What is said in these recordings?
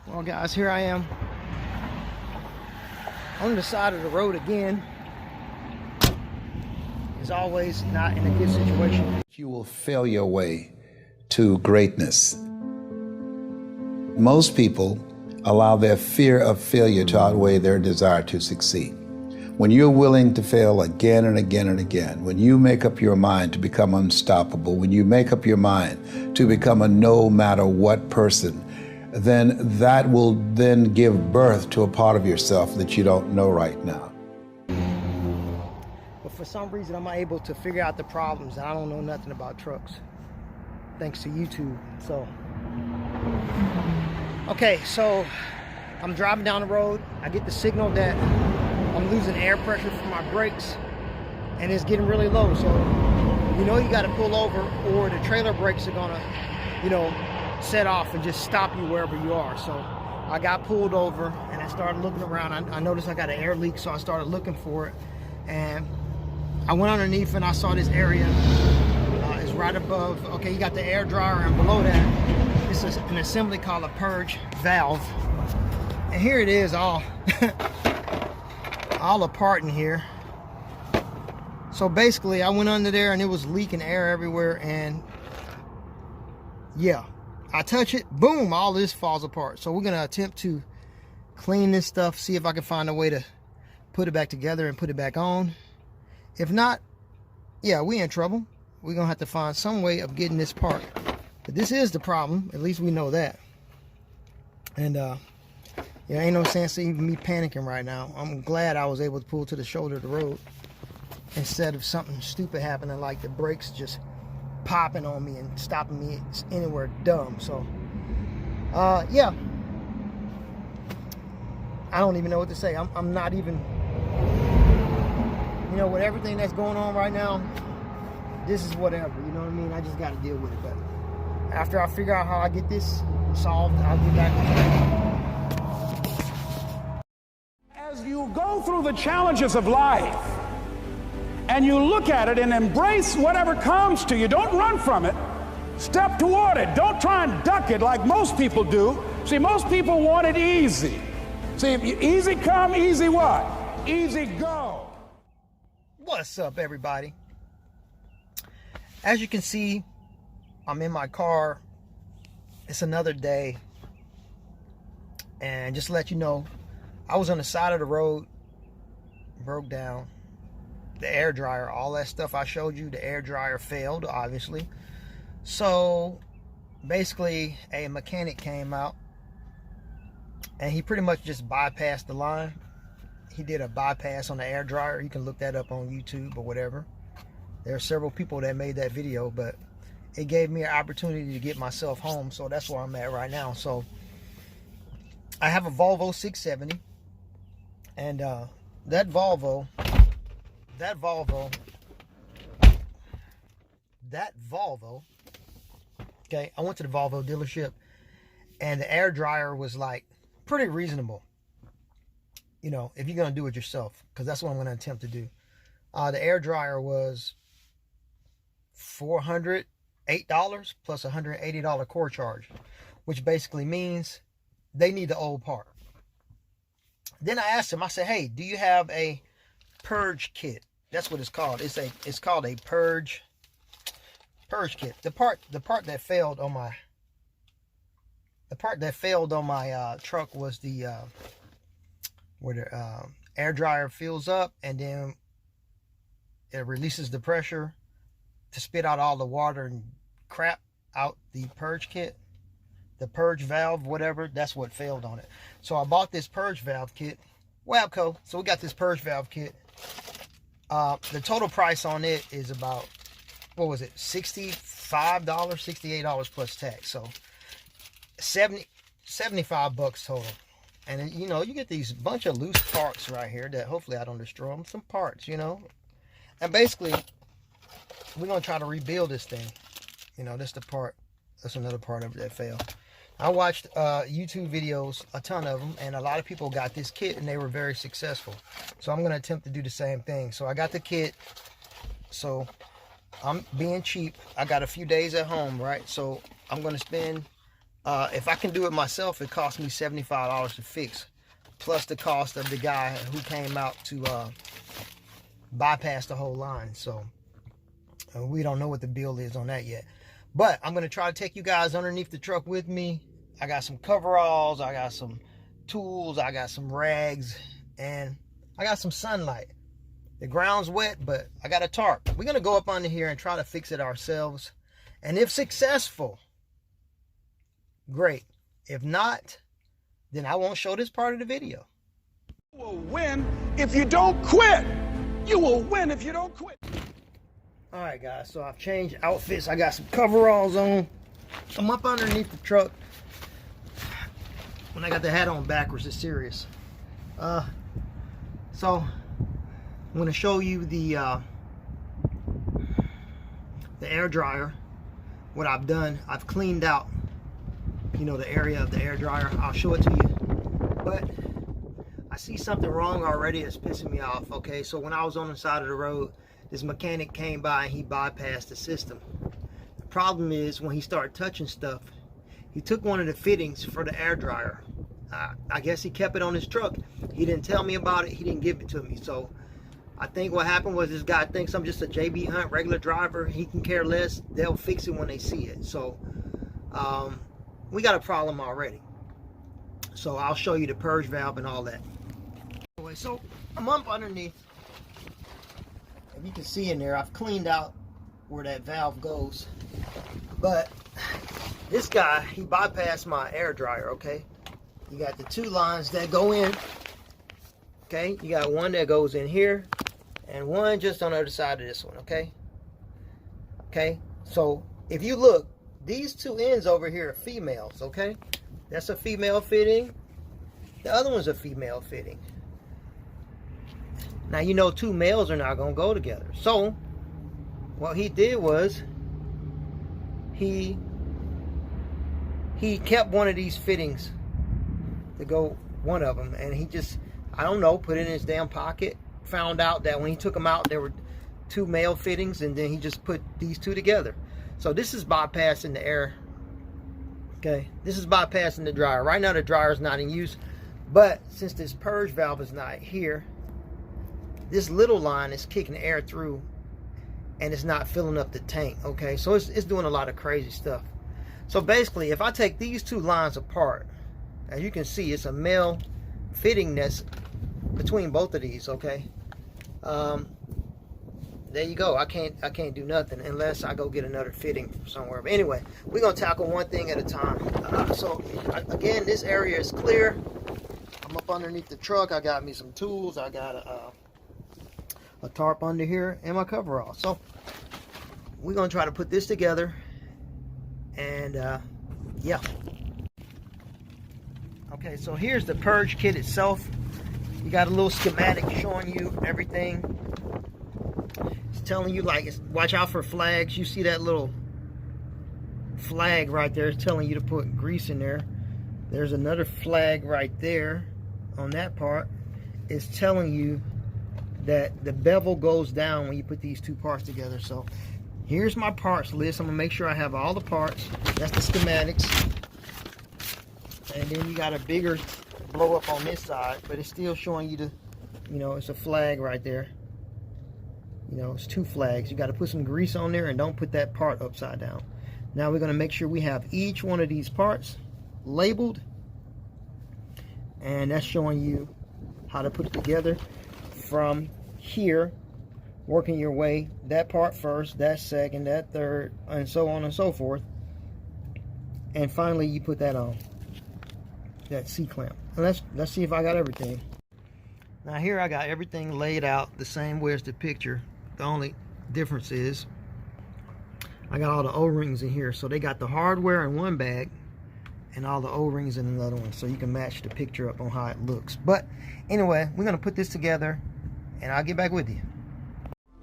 Well guys, here I am on the side of the road again. As always, not in a good situation. You will fail your way to greatness. Most people allow their fear of failure to outweigh their desire to succeed. When you're willing to fail again and again and again, when you make up your mind to become unstoppable, when you make up your mind to become a no matter what person, then that will then give birth to a part of yourself that you don't know right now. But for some reason, I'm not able to figure out the problems, and I don't know nothing about trucks, thanks to YouTube. So, okay, so I'm driving down the road. I get the signal that I'm losing air pressure from my brakes, and it's getting really low. So, you know, you got to pull over, or the trailer brakes are gonna, you know, set off and just stop you wherever you are. So I got pulled over and I started looking around. I noticed I got an air leak, so I started looking for it, and I went underneath and I saw this area. It's right above, okay, you got the air dryer, and below that this is an assembly called a purge valve, and here it is all all apart in here. So basically I went under there and it was leaking air everywhere, and yeah, I touch it, boom, all this falls apart. So we're gonna attempt to clean this stuff, see if I can find a way to put it back together and put it back on. If not, yeah, we in trouble. We're gonna have to find some way of getting this part. But this is the problem, at least we know that. And yeah, ain't no sense even me panicking right now. I'm glad I was able to pull to the shoulder of the road instead of something stupid happening, like the brakes just popping on me and stopping me anywhere dumb. So yeah, I don't even know what to say. I'm not even, you know, with everything that's going on right now, this is whatever, you know what I mean? I just got to deal with it. But after I figure out how I get this solved, I'll get back with you. As you go through the challenges of life, and you look at it and embrace whatever comes to you, don't run from it. Step toward it. Don't try and duck it like most people do. See, most people want it easy. See, easy come, easy what? Easy go. What's up, everybody? As you can see, I'm in my car. It's another day. And just to let you know, I was on the side of the road, broke down. The air dryer, all that stuff I showed you, the air dryer failed, obviously. So basically a mechanic came out and he pretty much just bypassed the line. He did a bypass on the air dryer. You can look that up on YouTube or whatever. There are several people that made that video, but it gave me an opportunity to get myself home. So that's where I'm at right now. So I have a Volvo 670, and that Volvo, okay, I went to the Volvo dealership and the air dryer was like pretty reasonable, you know, if you're going to do it yourself, because that's what I'm going to attempt to do. The air dryer was $408 plus $180 core charge, which basically means they need the old part. Then I asked him, I said, hey, do you have a purge kit? That's what it's called. It's called a purge kit. The part that failed on my truck was the where the air dryer fills up and then it releases the pressure to spit out all the water and crap out the purge kit, the purge valve, whatever. That's what failed on it. So I bought this purge valve kit, Wabco. So we got this purge valve kit. The total price on it is about, what was it, $65, $68 plus tax. So 75 bucks total. And you know, you get these bunch of loose parts right here that hopefully I don't destroy them. Some parts, you know. And basically, we're gonna try to rebuild this thing. You know, that's the part. That's another part of it that failed. I watched YouTube videos, a ton of them, and a lot of people got this kit and they were very successful. So I'm gonna attempt to do the same thing. So I got the kit. So I'm being cheap. I got a few days at home, right? So I'm gonna spend If I can do it myself, it costs me $75 to fix, plus the cost of the guy who came out to bypass the whole line. So we don't know what the bill is on that yet. But I'm going to try to take you guys underneath the truck with me. I got some coveralls, I got some tools, I got some rags, and I got some sunlight. The ground's wet, but I got a tarp. We're going to go up under here and try to fix it ourselves. And if successful, great. If not, then I won't show this part of the video. You will win if you don't quit. You will win if you don't quit. All right, guys, so I've changed outfits. I got some coveralls on. I'm up underneath the truck. When I got the hat on backwards, it's serious. So I'm going to show you the air dryer. What I've done, I've cleaned out, you know, the area of the air dryer. I'll show it to you. But I see something wrong already that's pissing me off. Okay, so when I was on the side of the road, this mechanic came by and he bypassed the system. The problem is when he started touching stuff, he took one of the fittings for the air dryer. I guess he kept it on his truck. He didn't tell me about it. He didn't give it to me. So I think what happened was this guy thinks I'm just a JB Hunt regular driver. He can care less. They'll fix it when they see it. So we got a problem already. So I'll show you the purge valve and all that. Anyway, so I'm up underneath. If you can see in there, I've cleaned out where that valve goes. But this guy, he bypassed my air dryer, okay? You got the two lines that go in, okay? You got one that goes in here and one just on the other side of this one, okay? Okay, so if you look, these two ends over here are females, okay? That's a female fitting. The other one's a female fitting. Now, you know, two males are not going to go together. So, what he did was, he kept one of these fittings to go, one of them, and he just, I don't know, put it in his damn pocket. Found out that when he took them out, there were two male fittings, and then he just put these two together. So this is bypassing the air. Okay, this is bypassing the dryer. Right now the dryer is not in use, but since this purge valve is not here, this little line is kicking air through and it's not filling up the tank. Okay, so it's doing a lot of crazy stuff. So basically, if I take these two lines apart, as you can see, it's a male fitting that's between both of these. Okay, there you go. I can't do nothing unless I go get another fitting from somewhere. But anyway, we're gonna tackle one thing at a time. So again, this area is clear. I'm up underneath the truck. I got me some tools. I got a tarp under here and my coverall. So we're gonna try to put this together, and yeah. Okay, so here's the purge kit itself. You got a little schematic showing you everything. It's telling you, like, watch out for flags. You see that little flag right there? It's telling you to put grease in there. There's another flag right there on that part. It's telling you that the bevel goes down when you put these two parts together. So here's my parts list. I'm gonna make sure I have all the parts. That's the schematics. And then you got a bigger blow up on this side, but it's still showing you the, you know, it's a flag right there. You know, it's two flags. You got to put some grease on there and don't put that part upside down. Now we're going to make sure we have each one of these parts labeled, and that's showing you how to put it together from here, working your way, that part first, that second, that third, and so on and so forth. And finally you put that on, that C-clamp. And let's see if I got everything. Now here I got everything laid out the same way as the picture. The only difference is I got all the O-rings in here. So they got the hardware in one bag and all the O-rings in another one, so you can match the picture up on how it looks. But anyway, we're gonna put this together and I'll get back with you.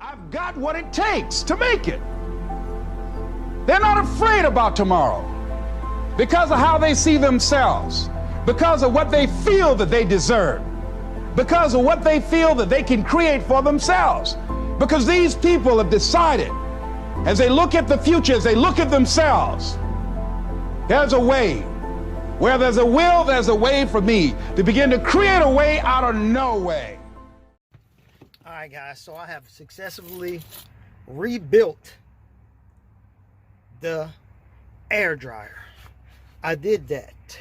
I've got what it takes to make it. They're not afraid about tomorrow because of how they see themselves, because of what they feel that they deserve, because of what they feel that they can create for themselves. Because these people have decided, as they look at the future, as they look at themselves, There's a way. Where there's a will, there's a way for me to begin to create a way out of no way. All right, guys, so I have successfully rebuilt the air dryer. I did that.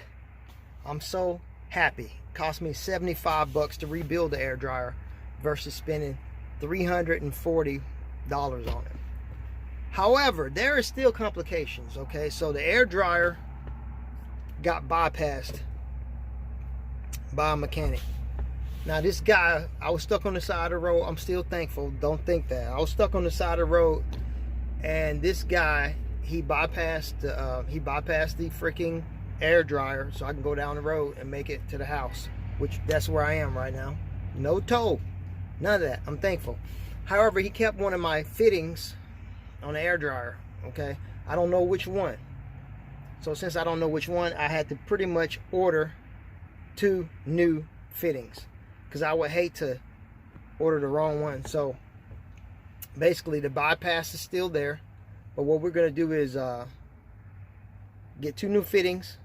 I'm so happy. It cost me $75 to rebuild the air dryer versus spending $340 on it. However, there is still complications, okay? So the air dryer got bypassed by a mechanic. Now this guy, I was stuck on the side of the road. I'm still thankful. Don't think that. I was stuck on the side of the road, and this guy, he bypassed the freaking air dryer so I can go down the road and make it to the house, which that's where I am right now. No tow, none of that. I'm thankful. However, he kept one of my fittings on the air dryer, okay? I don't know which one. So since I don't know which one, I had to pretty much order 2 new fittings because I would hate to order the wrong one. So basically the bypass is still there, but what we're going to do is get 2 new fittings,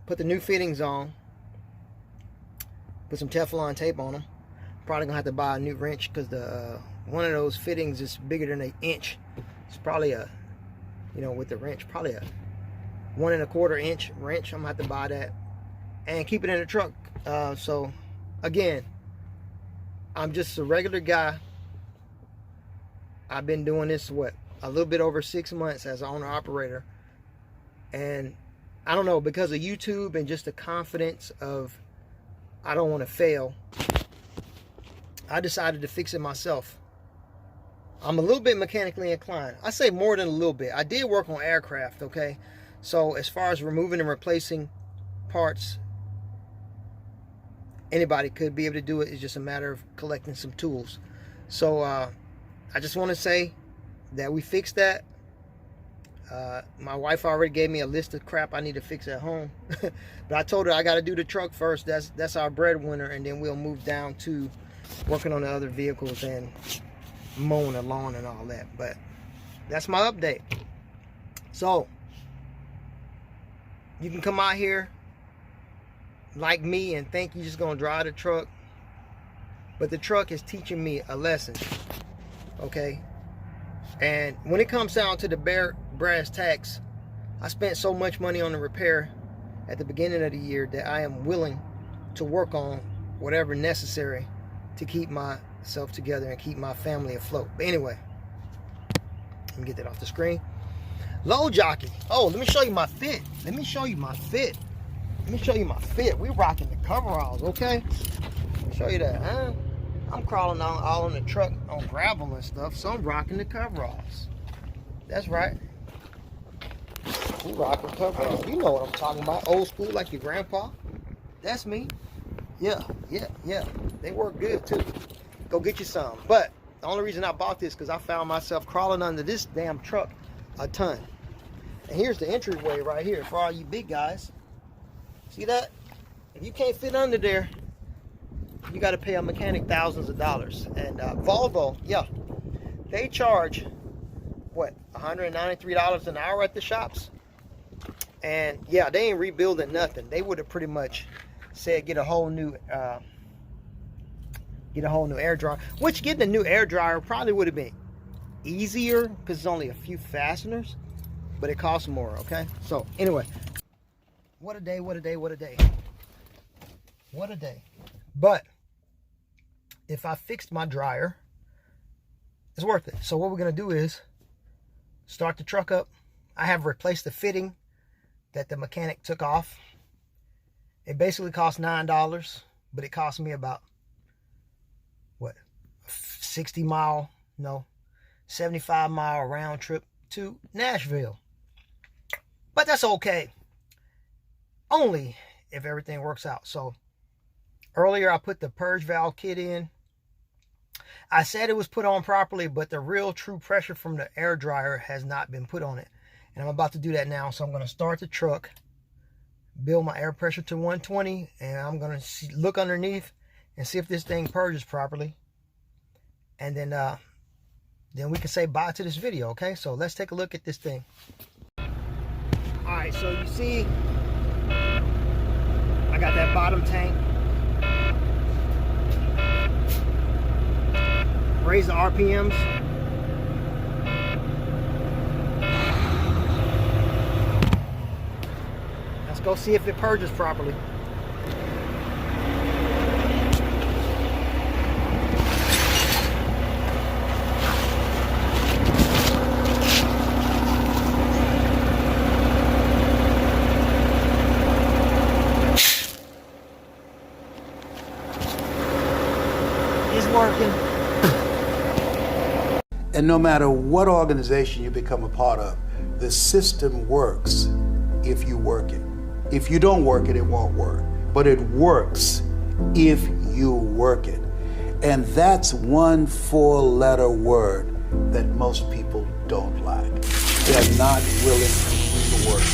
put the new fittings on, put some Teflon tape on them. Probably gonna have to buy a new wrench because the one of those fittings is bigger than an inch. It's probably a, you know, with the wrench, probably a 1 1/4 inch wrench. I'm gonna have to buy that and keep it in the truck. So again, I'm just a regular guy. I've been doing this a little bit over 6 months as an owner operator, and I don't know, because of YouTube and just the confidence of I don't want to fail, I decided to fix it myself. I'm a little bit mechanically inclined. I say more than a little bit. I did work on aircraft, okay? So as far as removing and replacing parts, anybody could be able to do it. It's just a matter of collecting some tools. So I just want to say that we fixed that. My wife already gave me a list of crap I need to fix at home. But I told her I got to do the truck first. That's our breadwinner, and then we'll move down to working on the other vehicles and mowing the lawn and all that. But that's my update. So you can come out here like me and think you're just gonna drive the truck, but the truck is teaching me a lesson, okay? And when it comes down to the brass tacks, I spent so much money on the repair at the beginning of the year that I am willing to work on whatever necessary to keep myself together and keep my family afloat. But anyway, let me get that off the screen. Low jockey. Oh, let me show you my fit. Let me show you my fit. We rocking the coveralls, okay? Let me show you that, huh? I'm crawling all on the truck on gravel and stuff, so I'm rocking the coveralls. That's right. We rocking coveralls. You know what I'm talking about. Old school like your grandpa. That's me. Yeah. They work good too. Go get you some. But the only reason I bought this because I found myself crawling under this damn truck a ton. And here's the entryway right here for all you big guys. See that? If you can't fit under there, you got to pay a mechanic thousands of dollars. And Volvo, yeah, they charge what, $193 an hour at the shops. And yeah, they ain't rebuilding nothing. They would have pretty much said get a whole new air dryer, which getting a new air dryer probably would have been easier because it's only a few fasteners, but it costs more. Okay, so anyway, what a day. But if I fixed my dryer, it's worth it. So what we're gonna do is start the truck up. I have replaced the fitting that the mechanic took off. It basically cost $9, but it cost me about what, 75 mile round trip to Nashville. But that's okay, only if everything works out. So earlier I put the purge valve kit in. I said it was put on properly, but the real true pressure from the air dryer has not been put on it. And I'm about to do that now. So I'm going to start the truck, build my air pressure to 120, and I'm going to look underneath and see if this thing purges properly. And then we can say bye to this video, okay? So let's take a look at this thing. Alright, so you see, I got that bottom tank. Raise the RPMs. Let's go see if it purges properly. It's working. And no matter what organization you become a part of, the system works if you work it. If you don't work it, it won't work. But it works if you work it. And that's one 4-letter word that most people don't like. They're not willing to do the work.